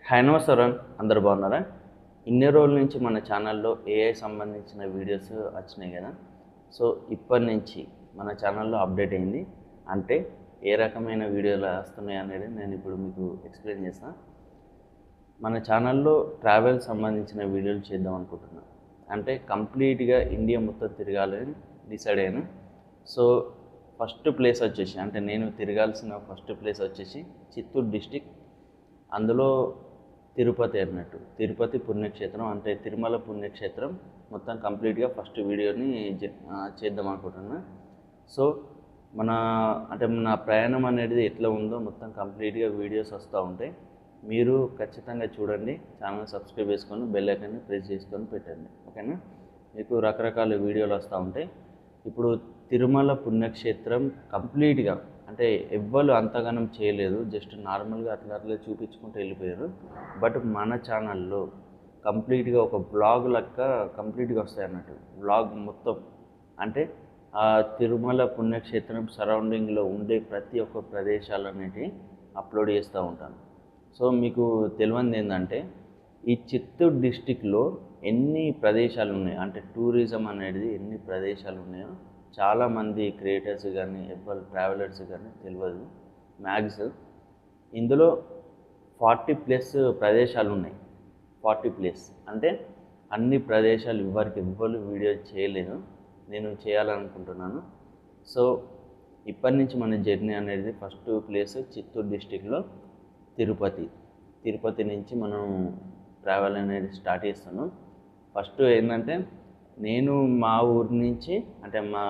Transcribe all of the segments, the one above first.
Hi నమస్కారం, అందరు బాగున్నారా? ఇన్ని రోజుల నుంచి మన ఛానల్లో ఏఐ సంబంధించిన వీడియోస్ వచ్చినాయి కదా. సో ఇప్పటి నుంచి మన ఛానల్లో అప్డేట్ అయింది. అంటే ఏ రకమైన వీడియోలు వస్తున్నాయి అనేది నేను ఇప్పుడు మీకు ఎక్స్ప్లెయిన్ చేస్తాను. మన ఛానల్లో ట్రావెల్ సంబంధించిన వీడియోలు చేద్దాం అనుకుంటున్నాను. అంటే కంప్లీట్గా ఇండియా మొత్తం తిరగాలని డిసైడ్ అయ్యాను. సో ఫస్ట్ ప్లేస్ వచ్చేసి, అంటే నేను తిరగాల్సిన ఫస్ట్ ప్లేస్ వచ్చేసి చిత్తూరు డిస్టిక్. అందులో తిరుపతి అన్నట్టు, తిరుపతి పుణ్యక్షేత్రం, అంటే తిరుమల పుణ్యక్షేత్రం మొత్తం కంప్లీట్గా ఫస్ట్ వీడియోని చేద్దాం అనుకుంటున్నా. సో మన ప్రయాణం అనేది ఎట్లా ఉందో మొత్తం కంప్లీట్గా వీడియోస్ వస్తూ ఉంటాయి. మీరు ఖచ్చితంగా చూడండి, ఛానల్ సబ్స్క్రైబ్ చేసుకొని బెల్ ఐకాన్ని ప్రెస్ చేసుకొని పెట్టండి, ఓకేనా? మీకు రకరకాల వీడియోలు వస్తూ ఉంటాయి. ఇప్పుడు తిరుమల పుణ్యక్షేత్రం కంప్లీట్గా, అంటే ఎవ్వరు అంతగానం చేయలేదు, జస్ట్ నార్మల్గా అట్లా చూపించుకుంటూ వెళ్ళిపోయారు. బట్ మన ఛానల్లో కంప్లీట్గా ఒక బ్లాగ్ లెక్క కంప్లీట్గా వస్తాయి అన్నట్టు. బ్లాగ్ మొత్తం అంటే ఆ తిరుమల పుణ్యక్షేత్రం సరౌండింగ్లో ఉండే ప్రతి ఒక్క ప్రదేశాలు అనేటివి అప్లోడ్ చేస్తూ ఉంటాను. సో మీకు తెలియంది ఏంటంటే, ఈ చిత్తూరు డిస్టిక్లో ఎన్ని ప్రదేశాలు ఉన్నాయి, అంటే టూరిజం అనేది ఎన్ని ప్రదేశాలు ఉన్నాయో చాలామంది క్రియేటర్స్ కానీ ఎవరు ట్రావెలర్స్ కానీ తెలియదు. మ్యాక్స్ ఇందులో 40+ ప్రదేశాలు ఉన్నాయి. 40+ అంటే అన్ని ప్రదేశాలు ఎవ్వరు వీడియో చేయలేదు, నేను చేయాలనుకుంటున్నాను. సో ఇప్పటి నుంచి మన జర్నీ అనేది ఫస్ట్ ప్లేస్ చిత్తూరు డిస్టిక్లో తిరుపతి నుంచి మనం ట్రావెల్ అనేది స్టార్ట్ చేస్తాను. ఫస్ట్ ఏంటంటే, నేను మా ఊరి నుంచి, అంటే మా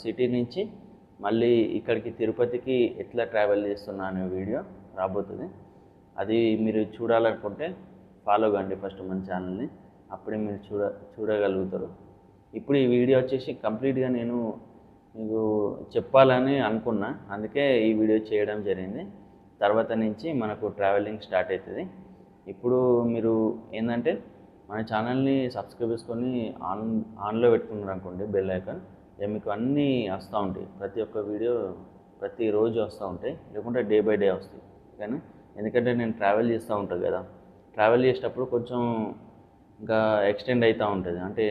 సిటీ నుంచి మళ్ళీ ఇక్కడికి తిరుపతికి ఎట్లా ట్రావెల్ చేస్తున్నా అనే వీడియో రాబోతుంది. అది మీరు చూడాలనుకుంటే ఫాలో కండి ఫస్ట్ మన ఛానల్ని, అప్పుడే మీరు చూడగలుగుతారు. ఇప్పుడు ఈ వీడియో వచ్చేసి కంప్లీట్గా నేను మీకు చెప్పాలని అనుకున్నా, అందుకే ఈ వీడియో చేయడం జరిగింది. తర్వాత నుంచి మనకు ట్రావెలింగ్ స్టార్ట్ అవుతుంది. ఇప్పుడు మీరు ఏంటంటే, మన ఛానల్ని సబ్స్క్రైబ్ చేసుకొని ఆన్లో పెట్టుకున్నారు అనుకోండి బెల్ ఐకాన్, మీకు అన్నీ వస్తూ ఉంటాయి. ప్రతి ఒక్క వీడియో ప్రతిరోజు వస్తూ ఉంటాయి, లేకుంటే డే బై డే వస్తాయి. కానీ ఎందుకంటే నేను ట్రావెల్ చేస్తూ ఉంటాను కదా, ట్రావెల్ చేసేటప్పుడు కొంచెం ఇంకా ఎక్స్టెండ్ అవుతూ ఉంటుంది. అంటే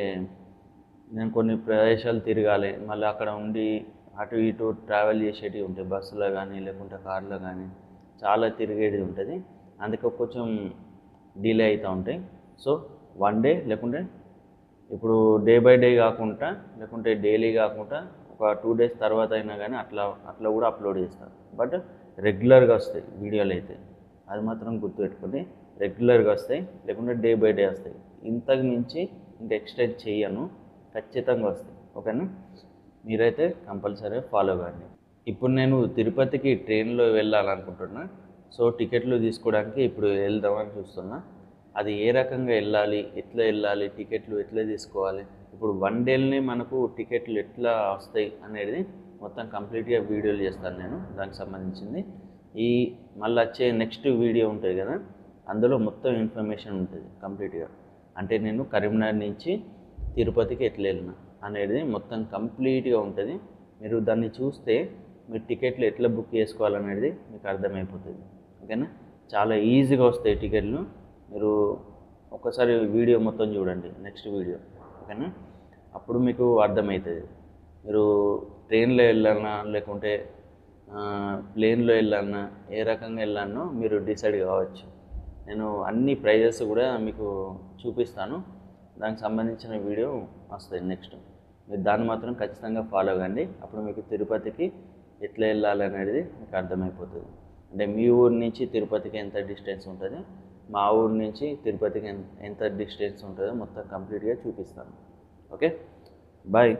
నేను కొన్ని ప్రదేశాలు తిరగాలి, మళ్ళీ అక్కడ ఉండి అటు ఇటు ట్రావెల్ చేసేటివి ఉంటాయి, బస్సులో కానీ లేకుంటే కార్లో కానీ చాలా తిరిగేది ఉంటుంది. అందుకే కొంచెం డిలే అవుతూ ఉంటాయి. సో 1 డే లేకుంటే ఇప్పుడు డే బై డే కాకుండా, లేకుంటే డైలీ కాకుండా ఒక 2 days తర్వాత అయినా కానీ అట్లా కూడా అప్లోడ్ చేస్తాను. బట్ రెగ్యులర్గా వస్తాయి వీడియోలు అయితే, అది మాత్రం గుర్తుపెట్టుకోండి. రెగ్యులర్గా వస్తాయి, లేకుంటే డే బై డే వస్తాయి. ఇంతకు మించి ఇంకా ఎక్స్టెండ్ చేయను, ఖచ్చితంగా వస్తాయి, ఓకేనా? మీరైతే కంపల్సరీ ఫాలో కాండి. ఇప్పుడు నేను తిరుపతికి ట్రైన్లో వెళ్ళాలనుకుంటున్నా. సో టికెట్లు తీసుకోవడానికి ఇప్పుడు వెళ్దామని చూస్తున్నా. అది ఏ రకంగా వెళ్ళాలి, ఎట్లా వెళ్ళాలి, టికెట్లు ఎట్లా తీసుకోవాలి, ఇప్పుడు 1 డేలోనే మనకు టికెట్లు ఎట్లా వస్తాయి అనేది మొత్తం కంప్లీట్గా వీడియోలు చేస్తాను నేను, దానికి సంబంధించింది. ఈ మళ్ళీ వచ్చే నెక్స్ట్ వీడియో ఉంటుంది కదా, అందులో మొత్తం ఇన్ఫర్మేషన్ ఉంటుంది కంప్లీట్గా. అంటే నేను కరీంనగర్ నుంచి తిరుపతికి ఎట్లా వెళ్ళినా అనేది మొత్తం కంప్లీట్గా ఉంటుంది. మీరు దాన్ని చూస్తే మీరు టికెట్లు ఎట్లా బుక్ చేసుకోవాలనేది మీకు అర్థమైపోతుంది, ఓకేనా? చాలా ఈజీగా వస్తాయి టికెట్లు. మీరు ఒక్కసారి వీడియో మొత్తం చూడండి, నెక్స్ట్ వీడియో, ఓకేనా? అప్పుడు మీకు అర్థమవుతుంది. మీరు ట్రైన్లో వెళ్ళాలన్నా లేకుంటే ప్లేన్లో వెళ్ళాలన్నా ఏ రకంగా వెళ్ళానో మీరు డిసైడ్ కావచ్చు. నేను అన్ని ప్రైజెస్ కూడా మీకు చూపిస్తాను, దానికి సంబంధించిన వీడియో వస్తుంది నెక్స్ట్. మీరు దాన్ని మాత్రం ఖచ్చితంగా ఫాలో కండి, అప్పుడు మీకు తిరుపతికి ఎట్లా వెళ్ళాలి అనేది మీకు అర్థమైపోతుంది. అంటే మీ ఊరు నుంచి తిరుపతికి ఎంత డిస్టెన్స్ ఉంటుంది, మా ఊరు నుంచి తిరుపతికి ఎంత డిస్టెన్స్ ఉంటుందో మొత్తం కంప్లీట్గా చూపిస్తాను. Okay, bye.